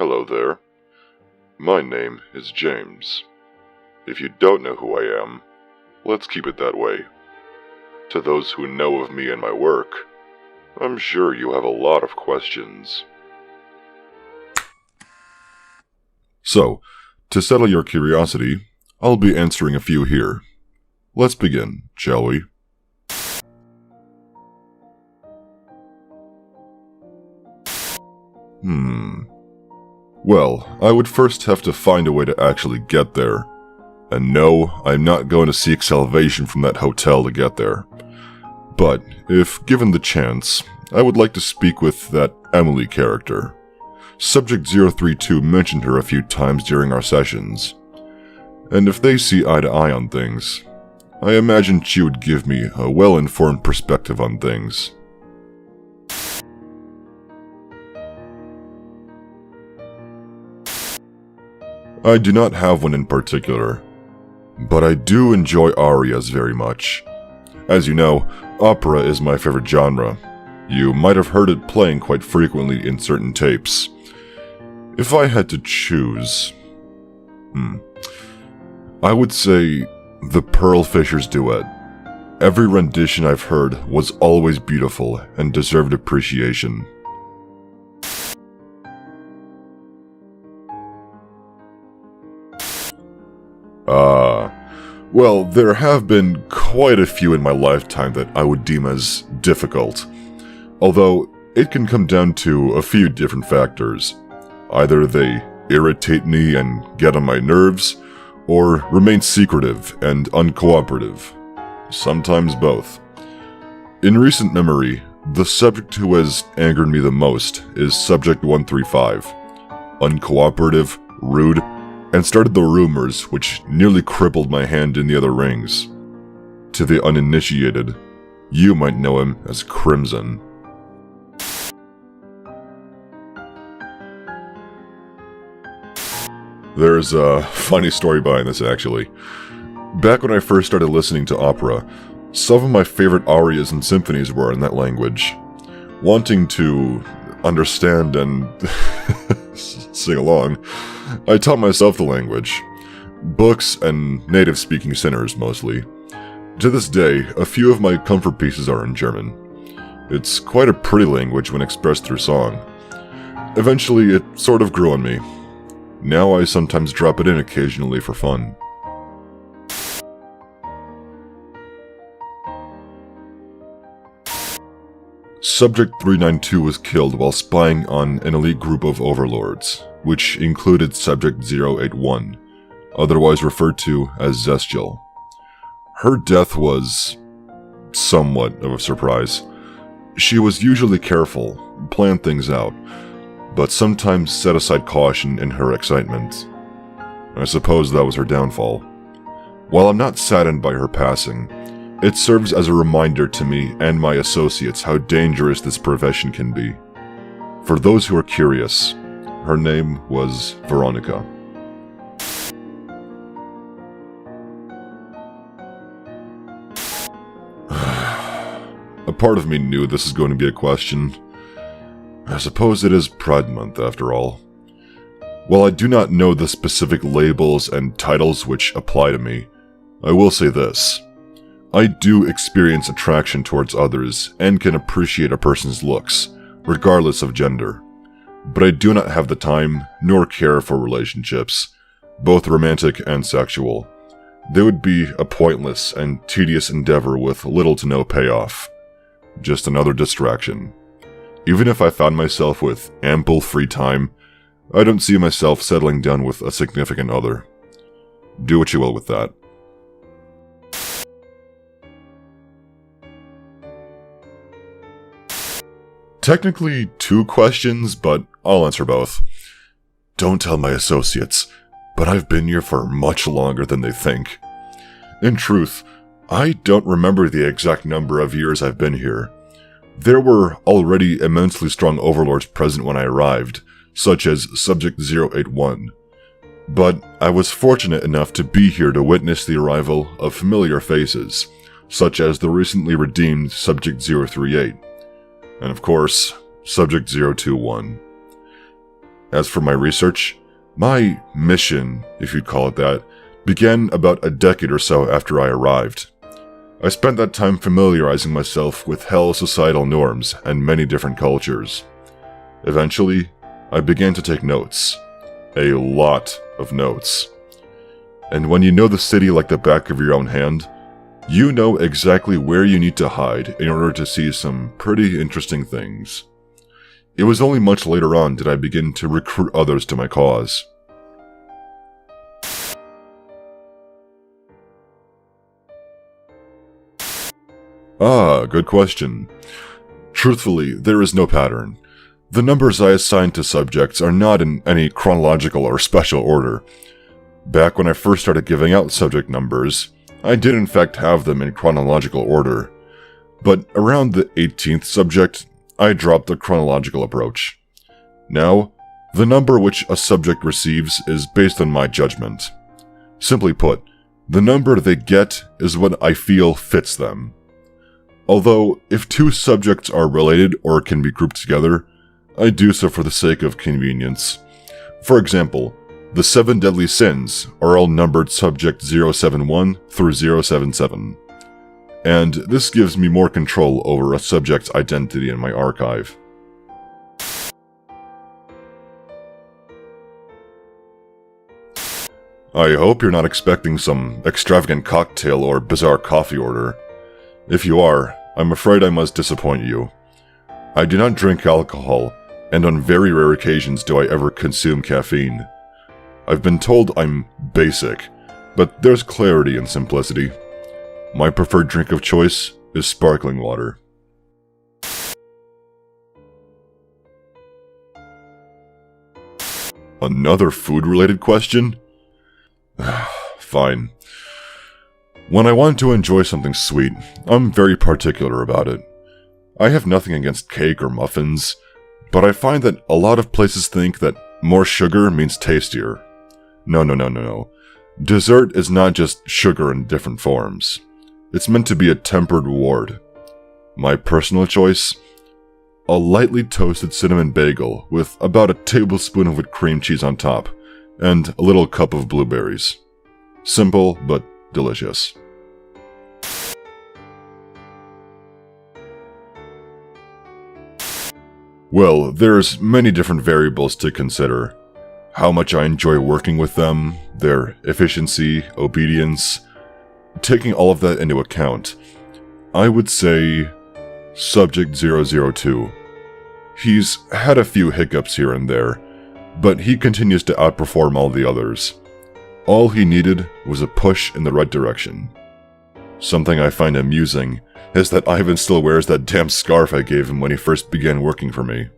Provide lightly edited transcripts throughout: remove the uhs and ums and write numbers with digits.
Hello there. My name is James. If you don't know who I am, let's keep it that way. To those who know of me and my work, I'm sure you have a lot of questions. So, to settle your curiosity, I'll be answering a few here. Let's begin, shall we? Well, I would first have to find a way to actually get there. And no, I'm not going to seek salvation from that hotel to get there. But, if given the chance, I would like to speak with that Emily character. Subject 032 mentioned her a few times during our sessions. And if they see eye to eye on things, I imagine she would give me a well-informed perspective on things. I do not have one in particular, but I do enjoy arias very much. As you know, opera is my favorite genre. You might have heard it playing quite frequently in certain tapes. If I had to choose, I would say the Pearl Fishers duet. Every rendition I've heard was always beautiful and deserved appreciation. Well, there have been quite a few in my lifetime that I would deem as difficult. Although, it can come down to a few different factors. Either they irritate me and get on my nerves, or remain secretive and uncooperative. Sometimes both. In recent memory, the subject who has angered me the most is Subject 135. Uncooperative, rude, and started the rumors which nearly crippled my hand in the other rings. To the uninitiated, you might know him as Crimson. There's a funny story behind this, actually. Back when I first started listening to opera, some of my favorite arias and symphonies were in that language. Wanting to understand and sing along, I taught myself the language. Books and native-speaking sinners, mostly. To this day, a few of my comfort pieces are in German. It's quite a pretty language when expressed through song. Eventually, it sort of grew on me. Now I sometimes drop it in occasionally for fun. Subject 392 was killed while spying on an elite group of overlords, which included Subject 081, otherwise referred to as Zestial. Her death was somewhat of a surprise. She was usually careful, planned things out, but sometimes set aside caution in her excitement. I suppose that was her downfall. While I'm not saddened by her passing, it serves as a reminder to me and my associates how dangerous this profession can be. For those who are curious, her name was Veronica. A part of me knew this was going to be a question. I suppose it is Pride Month, after all. While I do not know the specific labels and titles which apply to me, I will say this. I do experience attraction towards others and can appreciate a person's looks, regardless of gender. But I do not have the time nor care for relationships, both romantic and sexual. They would be a pointless and tedious endeavor with little to no payoff. Just another distraction. Even if I found myself with ample free time, I don't see myself settling down with a significant other. Do what you will with that. Technically 2 questions, but I'll answer both. Don't tell my associates, but I've been here for much longer than they think. In truth, I don't remember the exact number of years I've been here. There were already immensely strong overlords present when I arrived, such as Subject 081. But I was fortunate enough to be here to witness the arrival of familiar faces, such as the recently redeemed Subject 038. And of course, Subject 021. As for my research, my mission, if you'd call it that, began about a decade or so after I arrived. I spent that time familiarizing myself with hell societal norms and many different cultures. Eventually, I began to take notes. A lot of notes. And when you know the city like the back of your own hand, you know exactly where you need to hide in order to see some pretty interesting things. It was only much later on did I begin to recruit others to my cause. Good question. Truthfully, there is no pattern. The numbers I assign to subjects are not in any chronological or special order. Back when I first started giving out subject numbers, I did in fact have them in chronological order. But around the 18th subject, I dropped the chronological approach. Now, the number which a subject receives is based on my judgment. Simply put, the number they get is what I feel fits them. Although, if two subjects are related or can be grouped together, I do so for the sake of convenience. For example, the 7 deadly sins are all numbered subject 071 through 077. And this gives me more control over a subject's identity in my archive. I hope you're not expecting some extravagant cocktail or bizarre coffee order. If you are, I'm afraid I must disappoint you. I do not drink alcohol, and on very rare occasions do I ever consume caffeine. I've been told I'm basic, but there's clarity in simplicity. My preferred drink of choice is sparkling water. Another food-related question? Fine. When I want to enjoy something sweet, I'm very particular about it. I have nothing against cake or muffins, but I find that a lot of places think that more sugar means tastier. No. Dessert is not just sugar in different forms. It's meant to be a tempered reward. My personal choice? A lightly toasted cinnamon bagel with about a tablespoon of whipped cream cheese on top, and a little cup of blueberries. Simple, but delicious. Well, there's many different variables to consider. How much I enjoy working with them, their efficiency, obedience. Taking all of that into account, I would say Subject 002. He's had a few hiccups here and there, but he continues to outperform all the others. All he needed was a push in the right direction. Something I find amusing is that Ivan still wears that damn scarf I gave him when he first began working for me.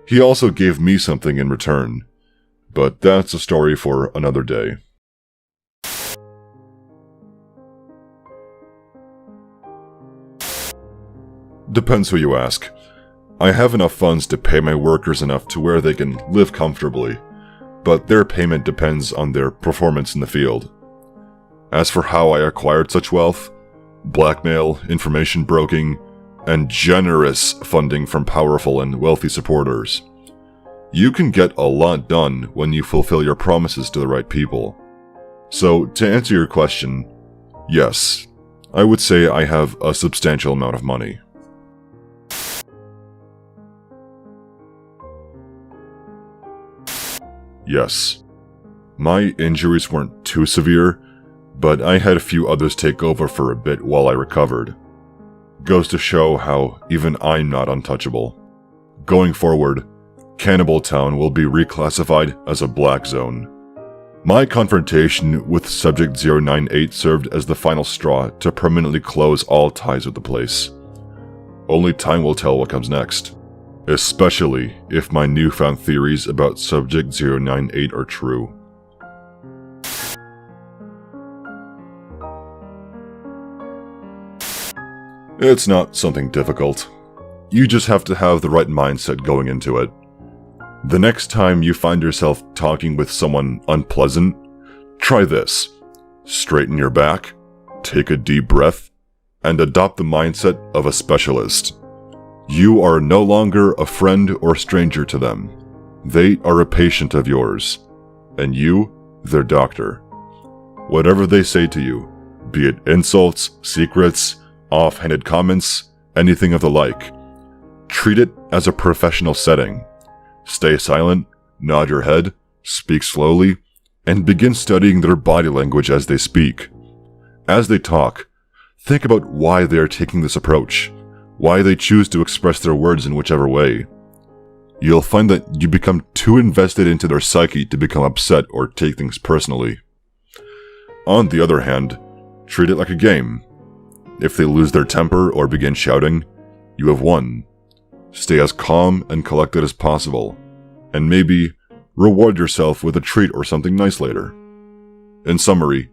He also gave me something in return, but that's a story for another day. Depends who you ask. I have enough funds to pay my workers enough to where they can live comfortably, but their payment depends on their performance in the field. As for how I acquired such wealth, blackmail, information broking, and generous funding from powerful and wealthy supporters. You can get a lot done when you fulfill your promises to the right people. So, to answer your question, yes, I would say I have a substantial amount of money. Yes. My injuries weren't too severe, but I had a few others take over for a bit while I recovered. Goes to show how even I'm not untouchable. Going forward, Cannibal Town will be reclassified as a black zone. My confrontation with Subject 098 served as the final straw to permanently close all ties with the place. Only time will tell what comes next. Especially if my newfound theories about Subject 098 are true. It's not something difficult. You just have to have the right mindset going into it. The next time you find yourself talking with someone unpleasant, try this. Straighten your back, take a deep breath, and adopt the mindset of a specialist. You are no longer a friend or stranger to them. They are a patient of yours, and you, their doctor. Whatever they say to you, be it insults, secrets, offhanded comments, anything of the like, treat it as a professional setting. Stay silent, nod your head, speak slowly, and begin studying their body language as they speak. As they talk, think about why they are taking this approach, why they choose to express their words in whichever way. You'll find that you become too invested into their psyche to become upset or take things personally. On the other hand, treat it like a game. If they lose their temper or begin shouting, you have won. Stay as calm and collected as possible, and maybe reward yourself with a treat or something nice later. In summary,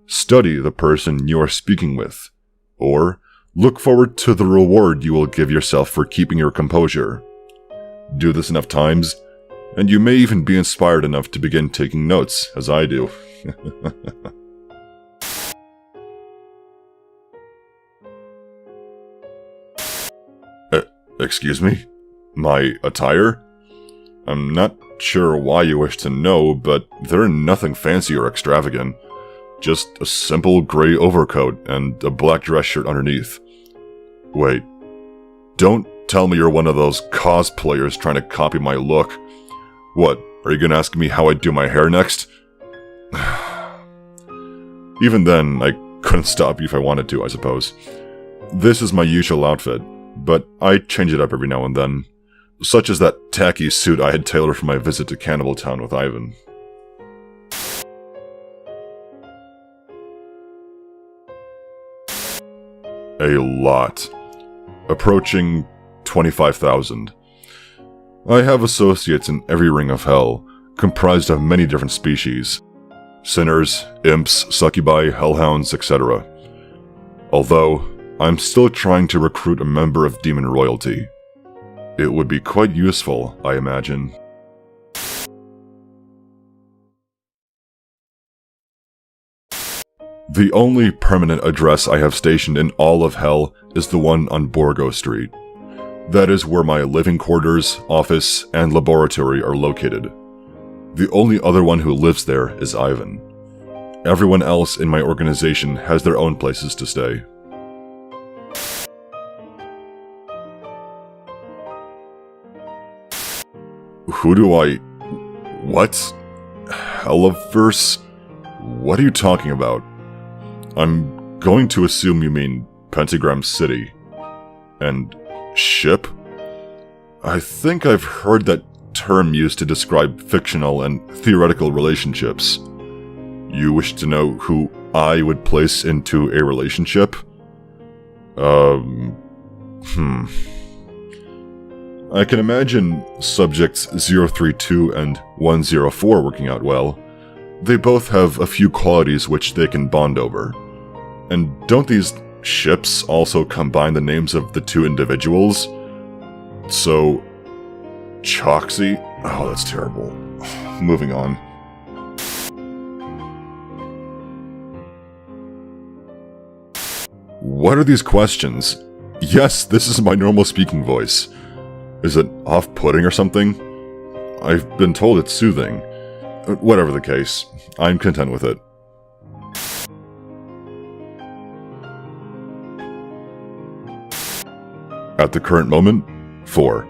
study the person you are speaking with, or look forward to the reward you will give yourself for keeping your composure. Do this enough times, and you may even be inspired enough to begin taking notes, as I do. Excuse me? My attire? I'm not sure why you wish to know, but they're nothing fancy or extravagant. Just a simple gray overcoat and a black dress shirt underneath. Wait, don't tell me you're one of those cosplayers trying to copy my look. What, are you gonna ask me how I do my hair next? Even then, I couldn't stop you if I wanted to, I suppose. This is my usual outfit, but I change it up every now and then, such as that tacky suit I had tailored for my visit to Cannibal Town with Ivan. A lot. Approaching 25,000. I have associates in every ring of hell, comprised of many different species. Sinners, imps, succubi, hellhounds, etc. Although, I'm still trying to recruit a member of demon royalty. It would be quite useful, I imagine. The only permanent address I have stationed in all of hell is the one on Borgo Street. That is where my living quarters, office, and laboratory are located. The only other one who lives there is Ivan. Everyone else in my organization has their own places to stay. Who do I... What? Helliverse? What are you talking about? I'm going to assume you mean Pentagram City. And ship? I think I've heard that term used to describe fictional and theoretical relationships. You wish to know who I would place into a relationship? I can imagine subjects 032 and 104 working out well. They both have a few qualities which they can bond over. And don't these ships also combine the names of the two individuals? So, Choxy? Oh, that's terrible. Moving on. What are these questions? Yes, this is my normal speaking voice. Is it off-putting or something? I've been told it's soothing. Whatever the case, I'm content with it. At the current moment, 4.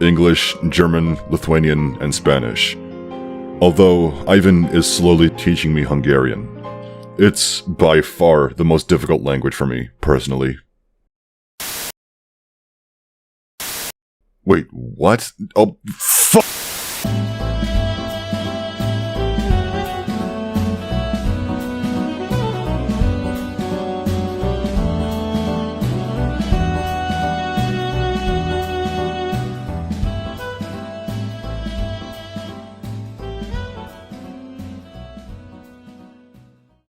English, German, Lithuanian, and Spanish. Although Ivan is slowly teaching me Hungarian. It's by far the most difficult language for me, personally. Wait, what? Oh,